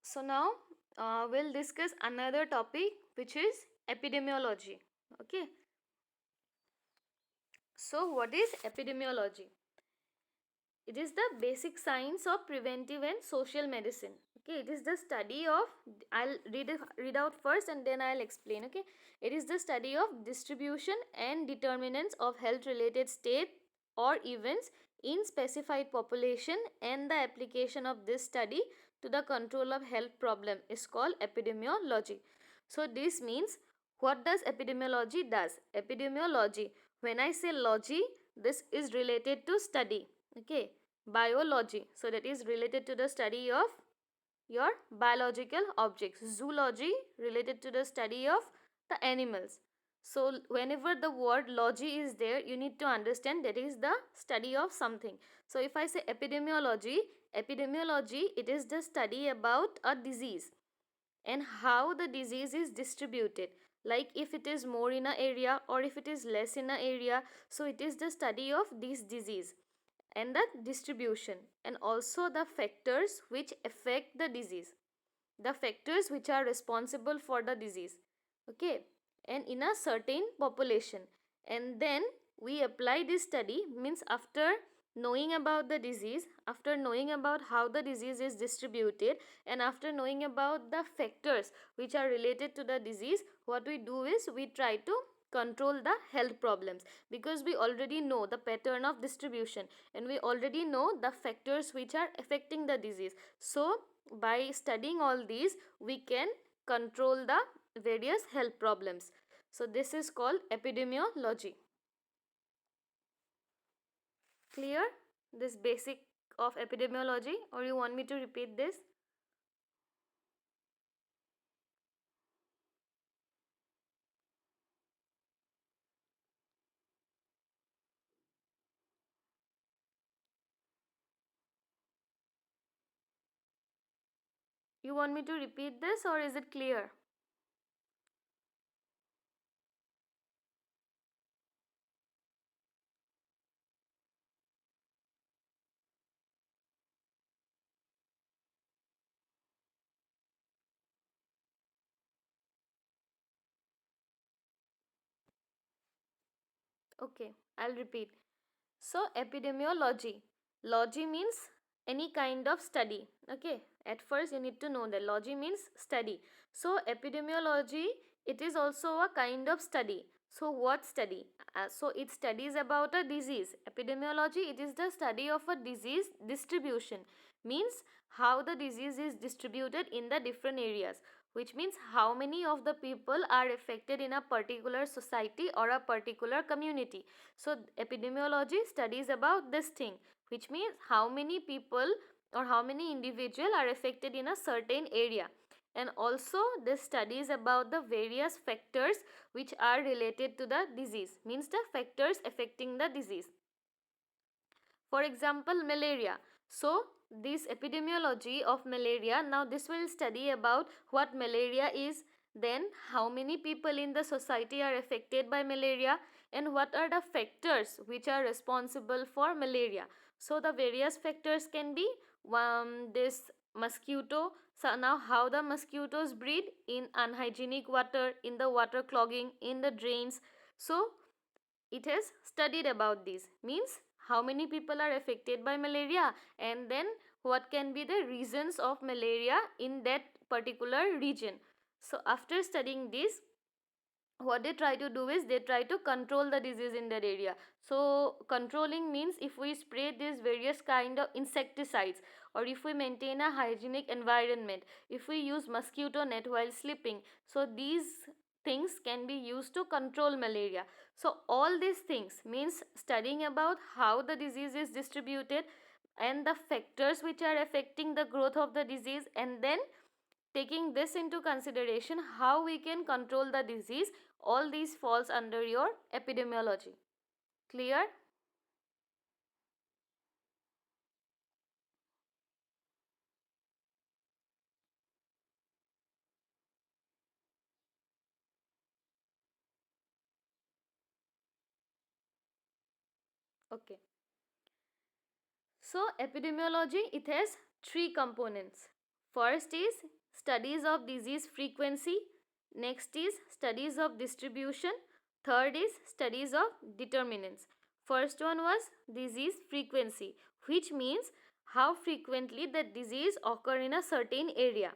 So now we'll discuss another topic, which is epidemiology. Okay. So what is epidemiology? It is the basic science of preventive and social medicine. Okay, it is the study of, I'll read out first and then I'll explain. Okay, it is the study of distribution and determinants of health related state or events in specified population, and the application of this study to the control of health problem is called epidemiology. So this means, what does epidemiology does? Epidemiology, when I say logy, this is related to study. Okay, biology, so that is related to the study of your biological objects. Zoology, related to the study of the animals. So whenever the word logy is there, you need to understand that is the study of something. So if I say epidemiology, it is the study about a disease and how the disease is distributed, like if it is more in a area or if it is less in a area. So it is the study of this disease and the distribution, and also the factors which affect the disease, the factors which are responsible for the disease. Okay, and in a certain population. And then we apply this study, means after knowing about the disease, after knowing about how the disease is distributed, and after knowing about the factors which are related to the disease, what we do is we try to control the health problems, because we already know the pattern of distribution and we already know the factors which are affecting the disease. So by studying all these, we can control the various health problems. So this is called epidemiology. Clear this basic of epidemiology, or you want me to repeat this? You want me to repeat this, or is it clear? Okay, I'll repeat. So epidemiology, logy means any kind of study. Okay, at first you need to know that logy means study. So epidemiology, it is also a kind of study. So what study? So it studies about a disease. Epidemiology, it is the study of a disease distribution, means how the disease is distributed in the different areas, which means how many of the people are affected in a particular society or a particular community. So epidemiology studies about this thing, which means how many people or how many individuals are affected in a certain area. And also this studies about the various factors which are related to the disease, means the factors affecting the disease. For example, malaria. So this epidemiology of malaria, now this will study about what malaria is, then how many people in the society are affected by malaria, and what are the factors which are responsible for malaria. So the various factors can be this mosquito. So now how the mosquitoes breed in unhygienic water, in the water clogging, in the drains. So it has studied about this, means how many people are affected by malaria, and then what can be the reasons of malaria in that particular region. So after studying this, what they try to do is they try to control the disease in that area. So controlling means if we spray these various kind of insecticides, or if we maintain a hygienic environment, if we use mosquito net while sleeping, so these things can be used to control malaria. So all these things means studying about how the disease is distributed and the factors which are affecting the growth of the disease, and then taking this into consideration how we can control the disease. All these falls under your epidemiology. Clear? Okay, so epidemiology, it has three components. First is studies of disease frequency, next is studies of distribution, third is studies of determinants. First one was disease frequency, which means how frequently the disease occur in a certain area.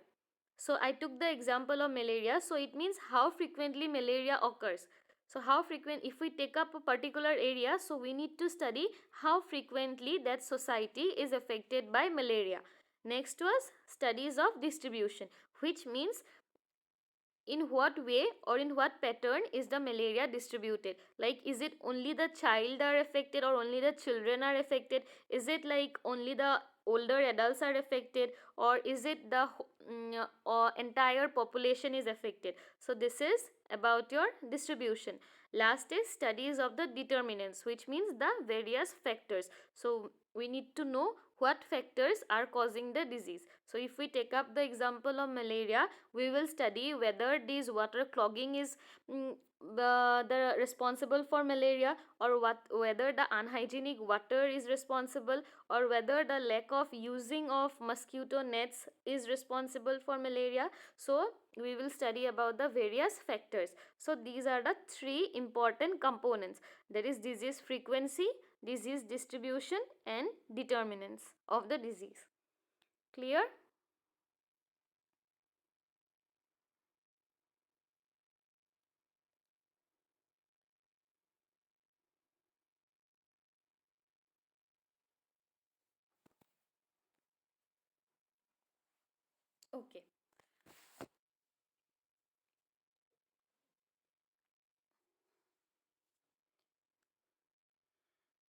So I took the example of malaria, so it means how frequently malaria occurs. So how frequent, if we take up a particular area, so we need to study how frequently that society is affected by malaria. Next was studies of distribution, which means in what way or in what pattern is the malaria distributed. Like, is it only the child are affected or only the children are affected? Is it like only the older adults are affected, or is it the entire population is affected? So this is about your distribution. Last is studies of the determinants, which means the various factors. So we need to know what factors are causing the disease. So if we take up the example of malaria, we will study whether this water clogging is the responsible for malaria, or whether the unhygienic water is responsible, or whether the lack of using of mosquito nets is responsible for malaria. So we will study about the various factors. So these are the three important components, that is disease frequency, disease distribution, and determinants of the disease. Clear? Okay.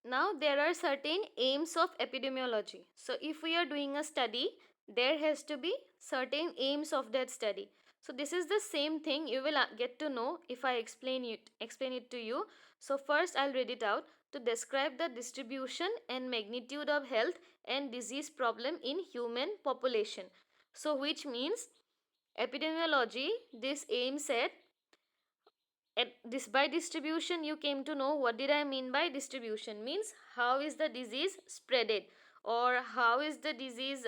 Now there are certain aims of epidemiology. So if we are doing a study, there has to be certain aims of that study. So this is the same thing you will get to know if I explain it to you. So first I'll read it out. To describe the distribution and magnitude of health and disease problem in human population. So which means epidemiology, this aims at this by distribution. You came to know what did I mean by distribution. Means how is the disease spreaded, or how is the disease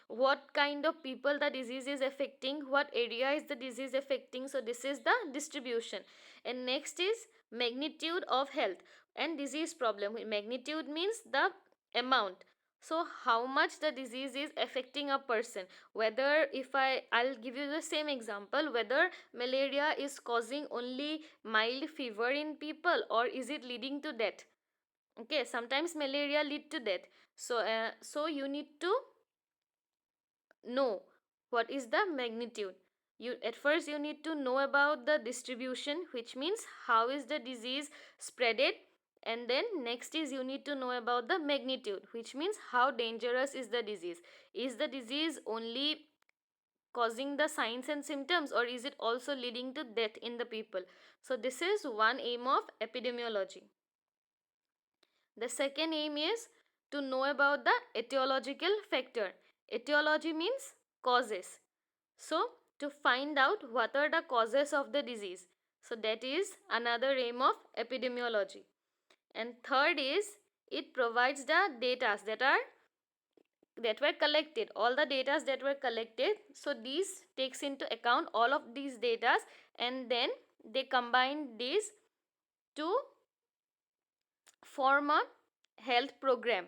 what kind of people the disease is affecting, what area is the disease affecting. So this is the distribution. And next is magnitude of health and disease problem. Magnitude means the amount, so how much the disease is affecting a person. Whether if I'll give you the same example, whether malaria is causing only mild fever in people, or is it leading to death. Okay, sometimes malaria lead to death. So you need to know what is the magnitude. You at first you need to know about the distribution, which means how is the disease spreaded. And then next is you need to know about the magnitude, which means how dangerous is the disease. Is the disease only causing the signs and symptoms, or is it also leading to death in the people? So this is one aim of epidemiology. The second aim is to know about the etiological factor. Etiology means causes. So to find out what are the causes of the disease. So that is another aim of epidemiology. And third is it provides the data that were collected, all the data that were collected. So these takes into account all of these data, and then they combine these to form a health program,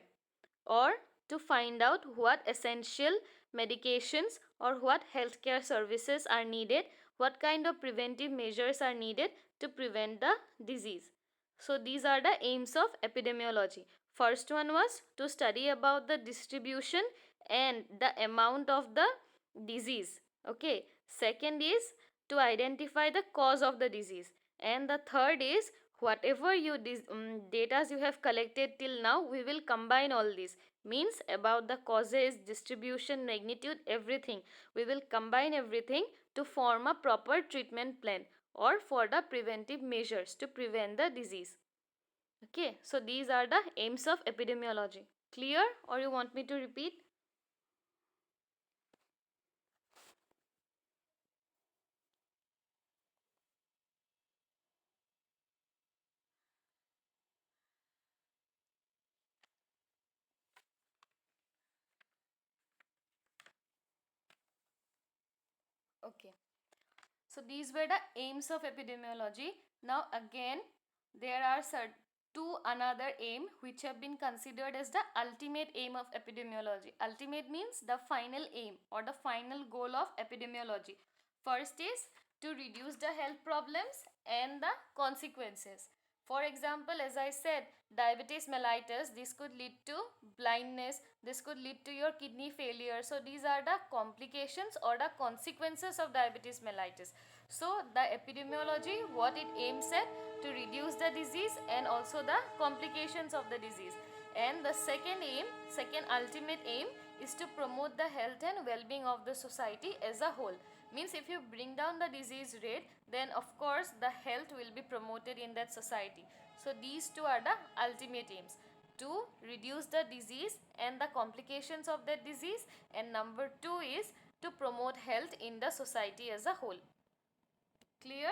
or to find out what essential medications or what healthcare services are needed, what kind of preventive measures are needed to prevent the disease. So these are the aims of epidemiology. First one was to study about the distribution and the amount of the disease. Okay. Second is to identify the cause of the disease. And the third is whatever data you have collected till now, we will combine all these. Means about the causes, distribution, magnitude, everything. We will combine everything to form a proper treatment plan, or for the preventive measures to prevent the disease. Okay, so these are the aims of epidemiology. Clear, or you want me to repeat? Okay. So these were the aims of epidemiology. Now again, there are two another aim which have been considered as the ultimate aim of epidemiology. Ultimate means the final aim or the final goal of epidemiology. First is to reduce the health problems and the consequences. For example, as I said, diabetes mellitus, this could lead to blindness, this could lead to your kidney failure. So these are the complications or the consequences of diabetes mellitus. So the epidemiology, what it aims at, to reduce the disease and also the complications of the disease. And the second aim, second ultimate aim, is to promote the health and well-being of the society as a whole. Means if you bring down the disease rate, then of course the health will be promoted in that society. So these two are the ultimate aims, to reduce the disease and the complications of that disease, and number two is to promote health in the society as a whole. Clear?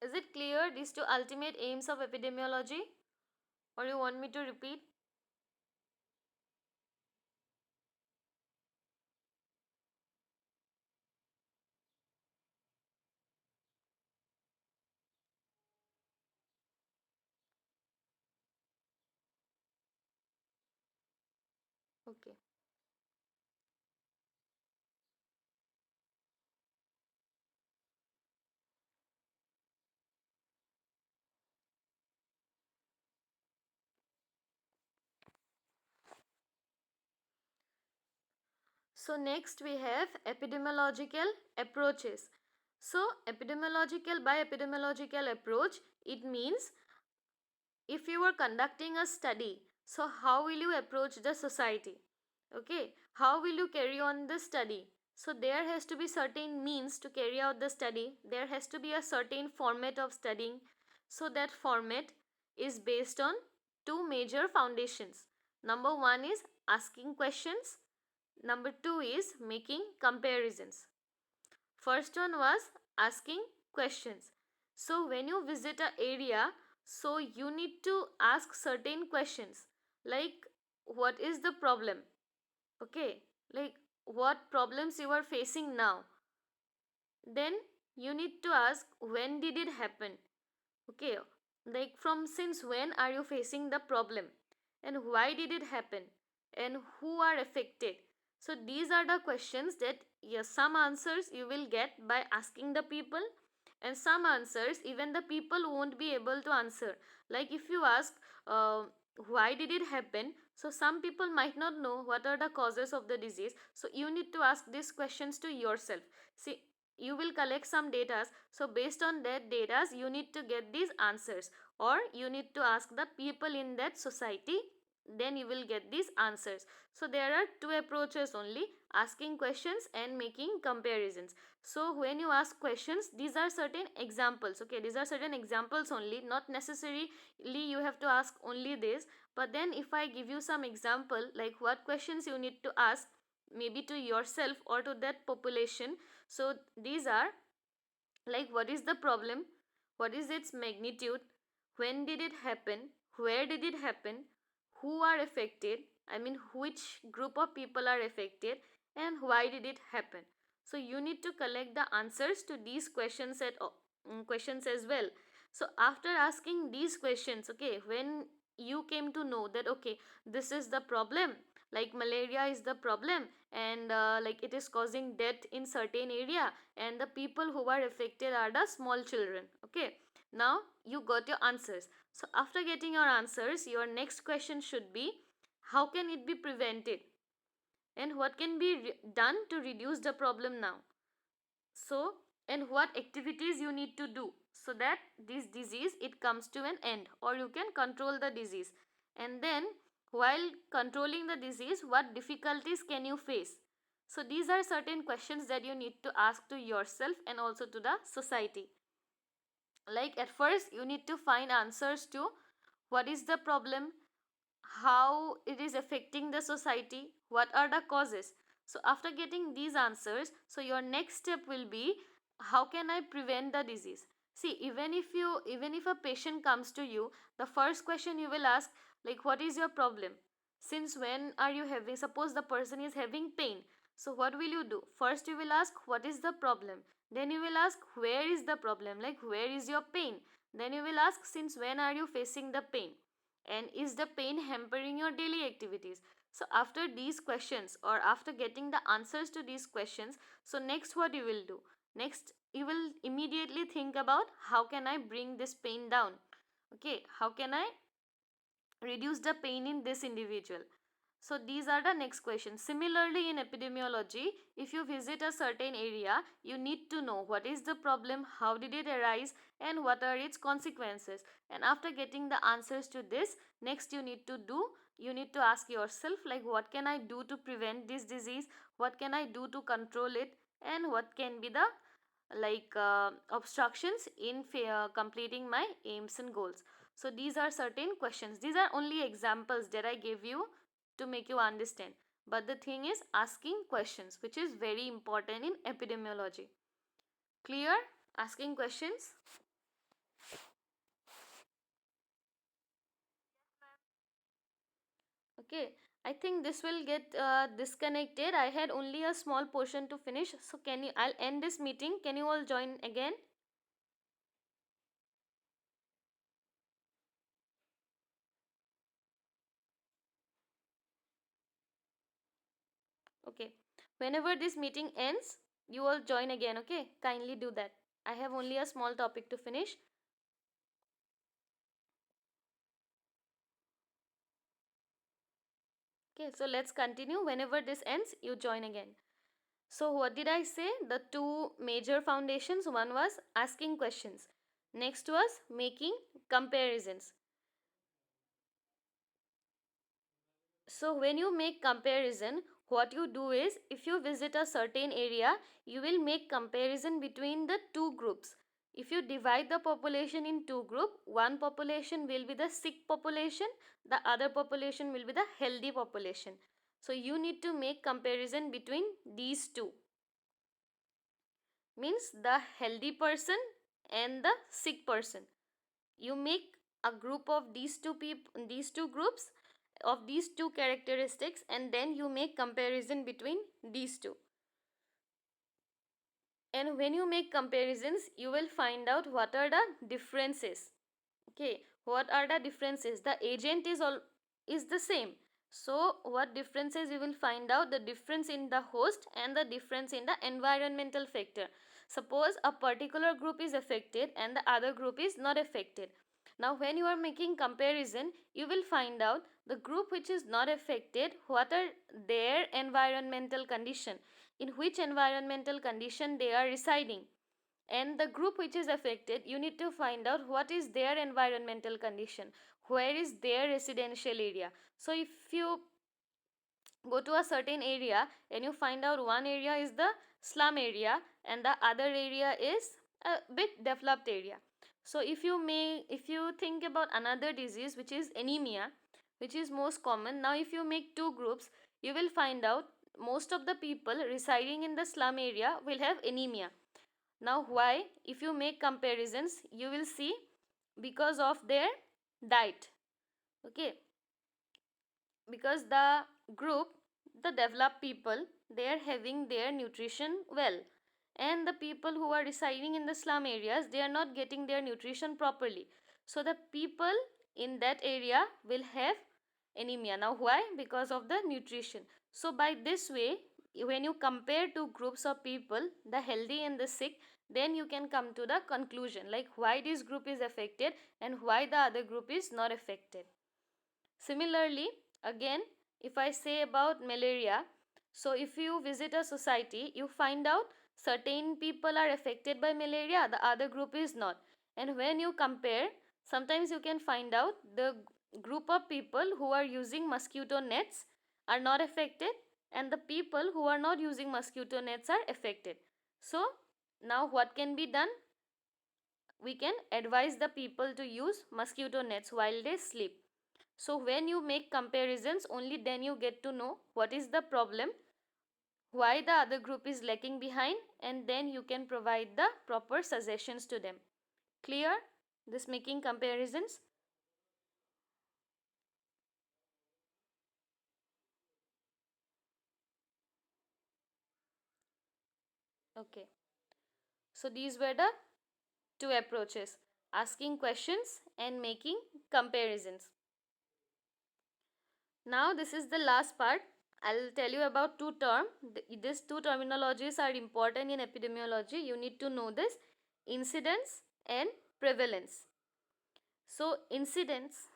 Is it clear, these two ultimate aims of epidemiology, or you want me to repeat? Okay. So next we have epidemiological approaches. So by epidemiological approach, it means if you are conducting a study, so how will you approach the society? Okay, how will you carry on the study? So there has to be certain means to carry out the study. There has to be a certain format of studying. So that format is based on two major foundations. Number one is asking questions. Number two is making comparisons. First one was asking questions. So when you visit an area, so you need to ask certain questions like what is the problem? Okay, like what problems you are facing now. Then you need to ask when did it happen? Okay, like from since when are you facing the problem, and why did it happen, and who are affected? So these are the questions that, yes, some answers you will get by asking the people, and some answers even the people won't be able to answer. Like if you ask uh, why did it happen, so some people might not know what are the causes of the disease, so you need to ask these questions to yourself. See, you will collect some data, so based on that data you need to get these answers, or you need to ask the people in that society, then you will get these answers. So there are two approaches only, asking questions and making comparisons. So when you ask questions, these are certain examples. Okay, these are certain examples only, not necessarily you have to ask only this. But then if I give you some example, like what questions you need to ask, maybe to yourself or to that population. So these are like, what is the problem, what is its magnitude, when did it happen, where did it happen, who are affected, I mean which group of people are affected, and why did it happen. So you need to collect the answers to these questions questions as well. So after asking these questions, okay, when you came to know that okay, this is the problem, like malaria is the problem, and like it is causing death in certain area, and the people who are affected are the small children. Okay, now you got your answers. So after getting your answers, your next question should be, how can it be prevented, and what can be done to reduce the problem now. So, and what activities you need to do so that this disease it comes to an end, or you can control the disease. And then while controlling the disease, what difficulties can you face? So these are certain questions that you need to ask to yourself and also to the society. Like at first you need to find answers to what is the problem, how it is affecting the society, what are the causes. So after getting these answers, so your next step will be how can I prevent the disease? See, even if a patient comes to you, the first question you will ask, like, what is your problem? Since when are you having, suppose the person is having pain. So what will you do? First you will ask, what is the problem? Then you will ask, where is the problem? Like, where is your pain? Then you will ask, since when are you facing the pain? And is the pain hampering your daily activities? So after these questions, or after getting the answers to these questions, so next what you will do? Next, you will immediately think about, how can I bring this pain down? Okay, how can I reduce the pain in this individual? So these are the next questions. Similarly, in epidemiology, if you visit a certain area, you need to know what is the problem, how did it arise, and what are its consequences. And after getting the answers to this, next you need to ask yourself, like, what can I do to prevent this disease? What can I do to control it? And what can be the obstructions in completing my aims and goals? So these are certain questions. These are only examples that I gave you to make you understand, but the thing is asking questions, which is very important in epidemiology. Clear? Asking questions. Okay, I think this will get disconnected. I had only a small portion to finish, so can you, I'll end this meeting, can you all join again? Okay, whenever this meeting ends, you all join again. Okay, kindly do that. I have only a small topic to finish. Okay, so let's continue. Whenever this ends, you join again. So what did I say? The two major foundations. One was asking questions. Next was making comparisons. So when you make comparison, what you do is, if you visit a certain area, you will make comparison between the two groups. If you divide the population in two groups, one population will be the sick population, the other population will be the healthy population. So you need to make comparison between these two. Means the healthy person and the sick person. You make a group of these two people, these two groups of these two characteristics, and then you make comparison between these two. And when you make comparisons, you will find out what are the differences. Okay, what are the differences? The agent is the same. So what differences you will find out? The difference in the host and the difference in the environmental factor. Suppose a particular group is affected and the other group is not affected. Now when you are making comparison, you will find out the group which is not affected, what are their environmental condition, in which environmental condition they are residing. And the group which is affected, you need to find out what is their environmental condition, where is their residential area. So if you go to a certain area and you find out one area is the slum area and the other area is a bit developed area. So if you think about another disease which is anemia, which is most common, now if you make two groups, you will find out most of the people residing in the slum area will have anemia. Now why? If you make comparisons, you will see, because of their diet. Okay, because the group, the developed people, they are having their nutrition well, and the people who are residing in the slum areas, they are not getting their nutrition properly. So the people in that area will have anemia. Now why? Because of the nutrition. So by this way, when you compare two groups of people, the healthy and the sick, then you can come to the conclusion, like why this group is affected and why the other group is not affected. Similarly, again, if I say about malaria, so if you visit a society, you find out certain people are affected by malaria, the other group is not. And when you compare, sometimes you can find out the group of people who are using mosquito nets are not affected, and the people who are not using mosquito nets are affected. So now what can be done? We can advise the people to use mosquito nets while they sleep. So when you make comparisons, only then you get to know what is the problem, why the other group is lacking behind, and then you can provide the proper suggestions to them. Clear this making comparisons? Okay, so these were the two approaches: asking questions and making comparisons. Now this is the last part. I'll tell you about two terms. These two terminologies are important in epidemiology. You need to know this: incidence and prevalence. So incidence,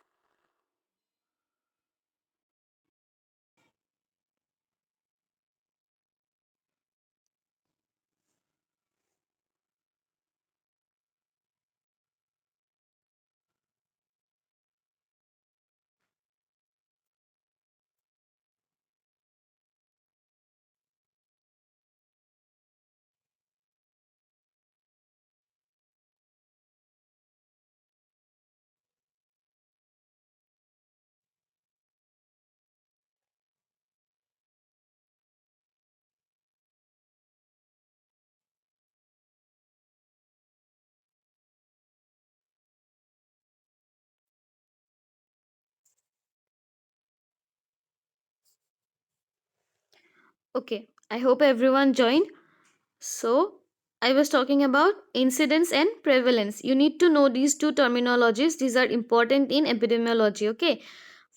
okay, I hope everyone joined. So, I was talking about incidence and prevalence. You need to know these two terminologies. These are important in epidemiology. Okay.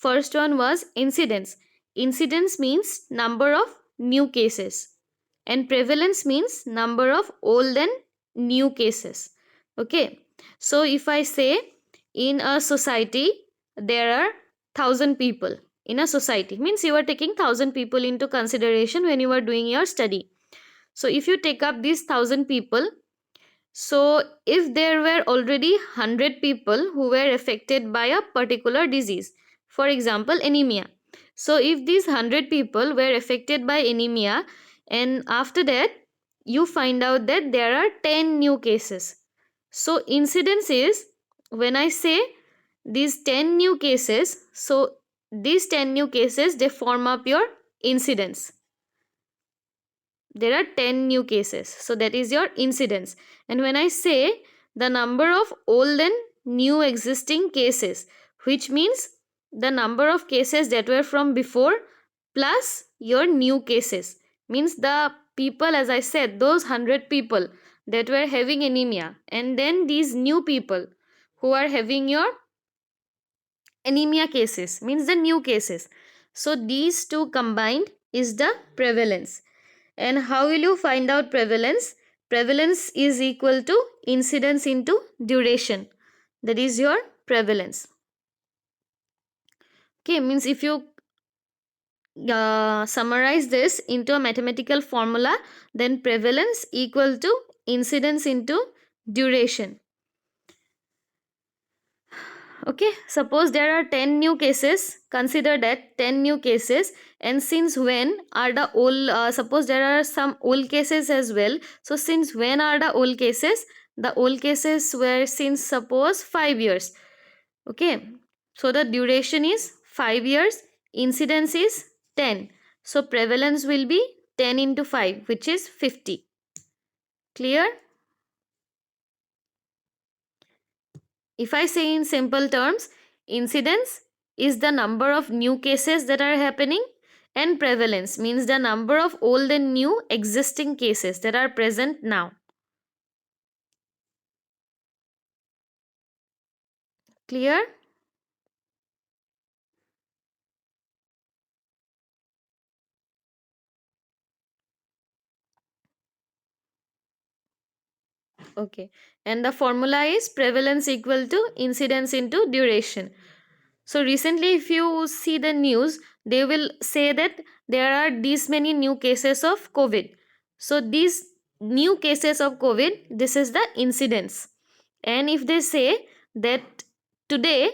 First one was incidence. Incidence means number of new cases, and prevalence means number of old and new cases. Okay. So, if I say in a society there are 1,000 people in a society, means you are taking 1,000 people into consideration when you are doing your study. So if you take up these 1,000 people, so if there were already 100 people who were affected by a particular disease, for example anemia, so if these 100 people were affected by anemia, and after that you find out that there are 10 new cases, so incidence is, when I say these 10 new cases, so these 10 new cases, they form up your incidence. There are 10 new cases, so that is your incidence. And when I say the number of old and new existing cases, which means the number of cases that were from before plus your new cases, means the people, as I said, those 100 people that were having anemia, and then these new people who are having your anemia cases, means the new cases. So these two combined is the prevalence. And how will you find out prevalence? Prevalence is equal to incidence into duration. That is your prevalence. Okay, means if you summarize this into a mathematical formula, then prevalence equal to incidence into duration. Okay, suppose there are 10 new cases, consider that 10 new cases, and since when are the old, suppose there are some old cases as well, so since when are the old cases? The old cases were since suppose 5 years. Okay, so the duration is 5 years, incidence is 10, so prevalence will be 10 into 5, which is 50. Clear? If I say in simple terms, incidence is the number of new cases that are happening, and prevalence means the number of old and new existing cases that are present now. Clear? Okay. And the formula is prevalence equal to incidence into duration. So recently, if you see the news, they will say that there are these many new cases of COVID. So these new cases of COVID, this is the incidence. And if they say that today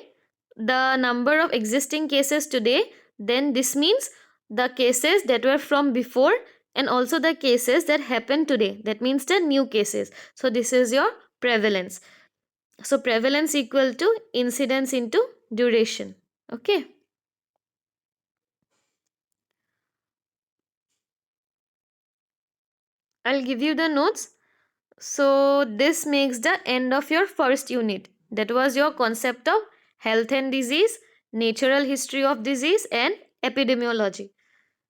the number of existing cases today, then this means the cases that were from before and also the cases that happened today. That means the new cases. So this is your prevalence. So prevalence equal to incidence into duration. Okay. I'll give you the notes. So this makes the end of your first unit. That was your concept of health and disease, natural history of disease, and epidemiology.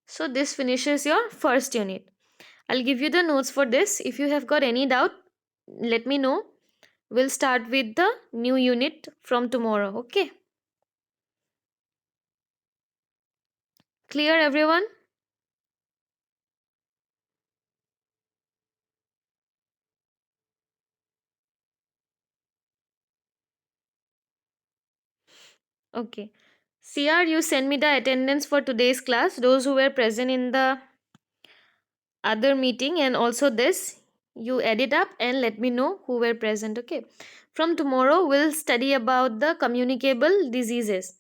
So this finishes your first unit. I'll give you the notes for this. If you have got any doubt, let me know. We'll start with the new unit from tomorrow. Okay. Clear, everyone? Okay. CR, you send me the attendance for today's class. Those who were present in the other meeting and also this, you add it up and let me know who were present. Okay. From tomorrow, we'll study about the communicable diseases.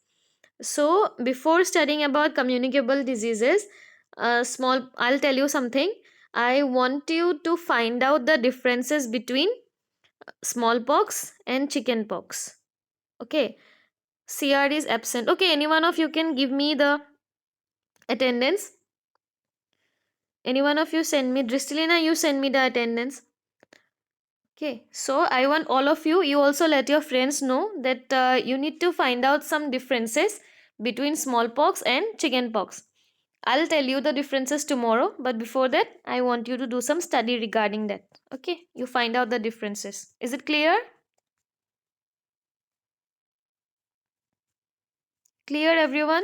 So, before studying about communicable diseases, I'll tell you something. I want you to find out the differences between smallpox and chickenpox. Okay. CR is absent. Okay, any one of you can give me the attendance. Any one of you send me. Dristilina, you send me the attendance. Okay, so I want all of you, you also let your friends know that you need to find out some differences between smallpox and chickenpox. I'll tell you the differences tomorrow, but before that, I want you to do some study regarding that. Okay, you find out the differences. Is it clear? Clear, everyone?